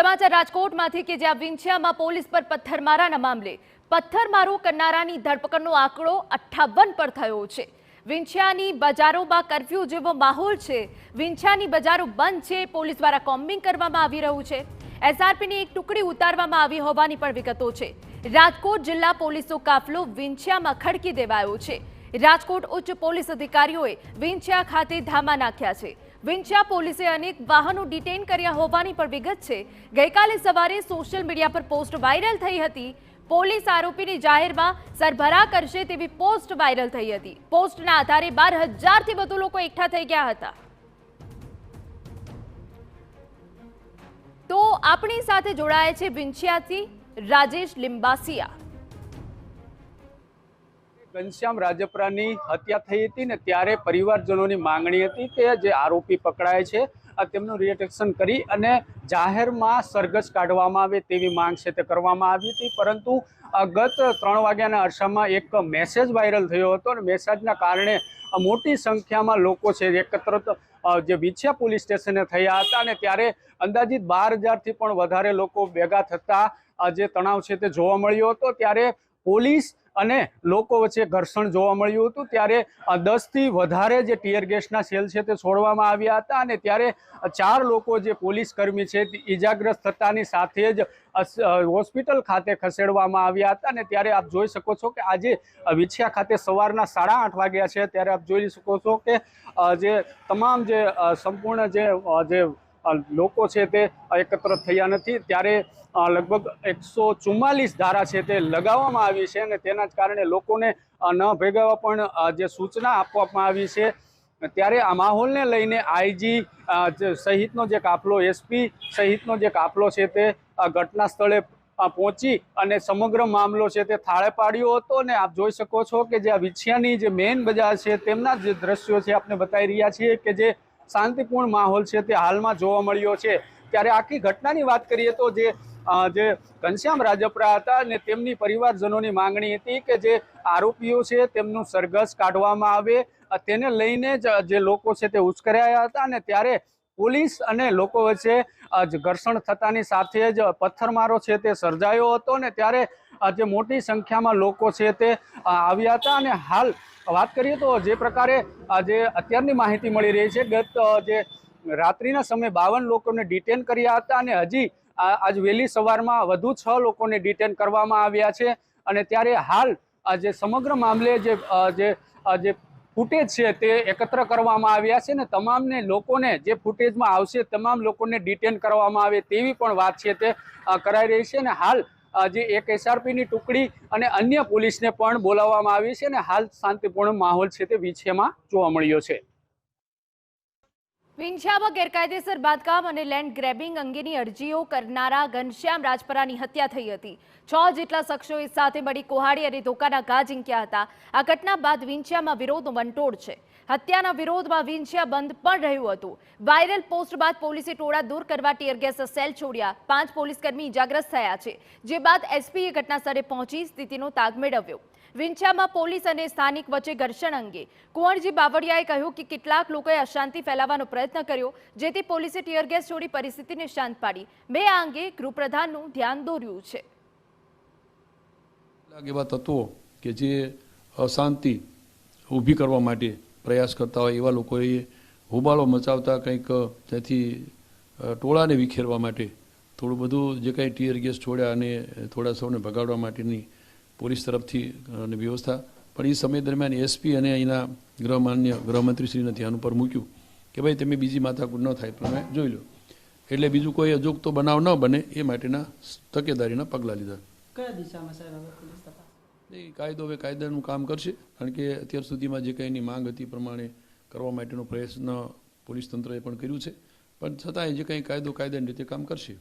સમાચાર રાજકોટમાંથી કે જ્યાં વિંછિયામાં પોલીસ પર પથ્થરમારાના મામલે પથ્થરમારો કરનારાની ધરપકડનો આંકડો 58 પર થયો છે। વિંછિયાની બજારોમાં કર્ફ્યુ જેવો માહોલ છે। વિંછિયાની બજારો બંધ છે। પોલીસ દ્વારા કોમ્બિંગ કરવામાં આવી રહ્યું છે। એસઆરપીની એક ટુકડી ઉતારવામાં આવી હોવાની પણ વિગતો છે। રાજકોટ જિલ્લા પોલીસનો કાફલો વિંછિયામાં ખડકી દેવાયો છે। રાજકોટ ઉચ્ચ પોલીસ અધિકારીઓએ વિંછિયા ખાતે ધામા નાખ્યા છે। વિંછિયા પોલીસે અનેક વાહનો ડિટેન કર્યા હોવાની પણ વિગત છે। ગઈકાલે સવારે સોશિયલ મીડિયા પર પોસ્ટ વાયરલ થઈ હતી। પોલીસ આરોપીની જાહેરમાં સરભરા કરશે તેવી પોસ્ટ વાયરલ થઈ હતી। પોસ્ટના આધારે 12,000થી વધુ લોકો એકઠા થઈ ગયા હતા। તો આપણી સાથે જોડાય છે વિંછિયાથી રાજેશ લિંબાસિયા। ઘનશ્યામ રાજપરાની હત્યા થઈ હતી ને ત્યારે પરિવારજનોની માંગણી હતી કે જે આરોપી પકડાય છે તેમનું રિએક્શન કરી અને જાહેરમાં સરઘસ કાઢવામાં આવે તેવી માંગ છે તે કરવામાં આવી હતી। પરંતુ ગત 3 વાગ્યાના અરસામાં એક મેસેજ વાયરલ થયો હતો અને મેસેજના કારણે મોટી સંખ્યામાં લોકો છે એકત્રિત જે વિંછિયા પોલીસ સ્ટેશને થયા હતા અને ત્યારે અંદાજિત 12,000થી પણ વધારે લોકો ભેગા થતા જે તણાવ છે તે જોવા મળ્યો હતો। ત્યારે પોલીસ અને લોકો વચ્ચે ઘર્ષણ જોવા મળ્યું હતું। ત્યારે 10થી વધારે જે ટીયર ગેસના સેલ છે તે છોડવામાં આવ્યા હતા અને ત્યારે 4 લોકો જે પોલીસ કર્મી છે તે ઈજાગ્રસ્ત થતાની સાથે જ હોસ્પિટલ ખાતે ખસેડવામાં આવ્યા હતા। અને ત્યારે આપ જોઈ શકો છો કે આજે વિંછિયા ખાતે સવારના 8:30 વાગ્યા છે। ત્યારે આપ જોઈ શકો છો કે જે તમામ જે સંપૂર્ણ જે લોકો છે તે એકત્ર થયા નથી। ત્યારે લગભગ 144 ધારા છે તે લગાવવામાં આવી છે અને તેના જ કારણે લોકોને ન ભેગાવા પણ જે સૂચના આપવામાં આવી છે। ત્યારે આ માહોલને લઈને આઈજી સહિતનો જે કાફલો એસપી સહિતનો જે કાફલો છે તે ઘટના સ્થળે પહોંચી અને સમગ્ર મામલો છે તે થાળે પાડ્યો હતો। અને આપ જોઈ શકો છો કે જે આ વિંછિયાની જે મેઇન બજાર છે તેમના જે દ્રશ્યો છે આપને બતાવી રહ્યા છીએ કે જે શાંતિપૂર્ણ માહોલ છે તે હાલમાં જોવા મળ્યો છે। ત્યારે આખી ઘટનાની વાત કરીએ તો જે ઘનશ્યામ રાજપરા હતા અને તેમની પરિવારજનોની માંગણી હતી કે જે આરોપીઓ છે તેમનું સરઘસ કાઢવામાં આવે, તેને લઈને જ જે લોકો છે તે ઉશ્કેરાયા હતા અને ત્યારે પોલીસ અને લોકો વચ્ચે ઘર્ષણ થતાની સાથે જ પથ્થરમારો છે તે સર્જાયો હતો અને ત્યારે જે મોટી સંખ્યામાં લોકો છે તે આવ્યા હતા। અને હાલ વાત કરીએ તો જે પ્રકારે જે અત્યારની માહિતી મળી રહી છે, ગત જે રાત્રિના સમયે 52 લોકોને ડિટેન કર્યા હતા અને હજી આજ વહેલી સવારમાં વધુ 6 લોકોને ડિટેન કરવામાં આવ્યા છે। અને ત્યારે હાલ જે સમગ્ર મામલે જે ફૂટેજ છે તે એકત્ર કરવામાં આવ્યા છે ને તમામને લોકોને જે ફૂટેજમાં આવશે તમામ લોકોને ડિટેન કરવામાં આવે તેવી પણ વાત છે તે કરાઈ રહી છે। અને હાલ જે એક એસઆરપીની ટુકડી અને અન્ય પોલીસને પણ બોલાવવામાં આવી છે અને હાલ શાંતિપૂર્ણ માહોલ છે તે વિંછિયામાં જોવા મળ્યો છે। વિંછિયામાં ગેરકાયદેસર બાંધકામ અને લેન્ડ ગ્રેબિંગ અંગેની અરજીઓ કરનારા ઘનશ્યામ રાજપરાની હત્યા થઈ હતી। 6 જેટલા શખ્સોએ સાથે મળી કુહાડી અને ધોકાના ઘા ઝીંક્યા હતા। આ ઘટના બાદ વિંછિયામાં વિરોધ વંટોળ છે। હત્યાના વિરોધમાં વિંછિયા બંધ પણ રહ્યું હતું। વાયરલ પોસ્ટ બાદ પોલીસે ટોળા દૂર કરવા ટીયર ગેસ સેલ છોડ્યા। 5 પોલીસકર્મી ઇજાગ્રસ્ત થયા છે, જે બાદ એસપીએ ઘટના સ્થળે પહોંચી સ્થિતિનો તાગ મેળવ્યો। વિંછિયામાં પોલીસ અને સ્થાનિક વચ્ચે ઘર્ષણ અંગે કુંવરજી બાવળિયાએ કહ્યું કે કેટલાક લોકોએ અશાંતિ ફેલાવવાનો પ્રયત્ન કર્યો, જેથી પોલીસે ટીયર ગેસ છોડી પરિસ્થિતિને શાંત પાડી। મેં આ અંગે ગૃહપ્રધાનનું ધ્યાન દોર્યું છે। એવા તત્વો કે જે અશાંતિ ઊભી કરવા માટે પ્રયાસ કરતા હોય એવા લોકોએ હોબાળો મચાવતા કંઈક ત્યાંથી ટોળાને વિખેરવા માટે થોડું બધું જે કંઈ ટીયર ગેસ છોડ્યા અને થોડા સૌને ભગાડવા માટેની પોલીસ તરફથી વ્યવસ્થા પણ એ સમય દરમિયાન એસપી અને અહીંના ગૃહમંત્રીશ્રીને ધ્યાન ઉપર મૂક્યું કે ભાઈ તમે બીજી માથાકૂટ ન થાય તમે જોઈ લો, એટલે બીજું કોઈ અજુગતો બનાવ ન બને એ માટેના તકેદારીના પગલાં લીધા। કયા દિશામાં સાહેબ હવે પોલીસ તપાસ? એ કાયદો હવે કાયદાનું કામ કરશે, કારણ કે અત્યાર સુધીમાં જે કંઈ એની માંગ હતી પ્રમાણે કરવા માટેનો પ્રયત્ન પોલીસ તંત્રએ પણ કર્યું છે, પણ છતાંય જે કંઈ કાયદો કાયદાની રીતે કામ કરશે।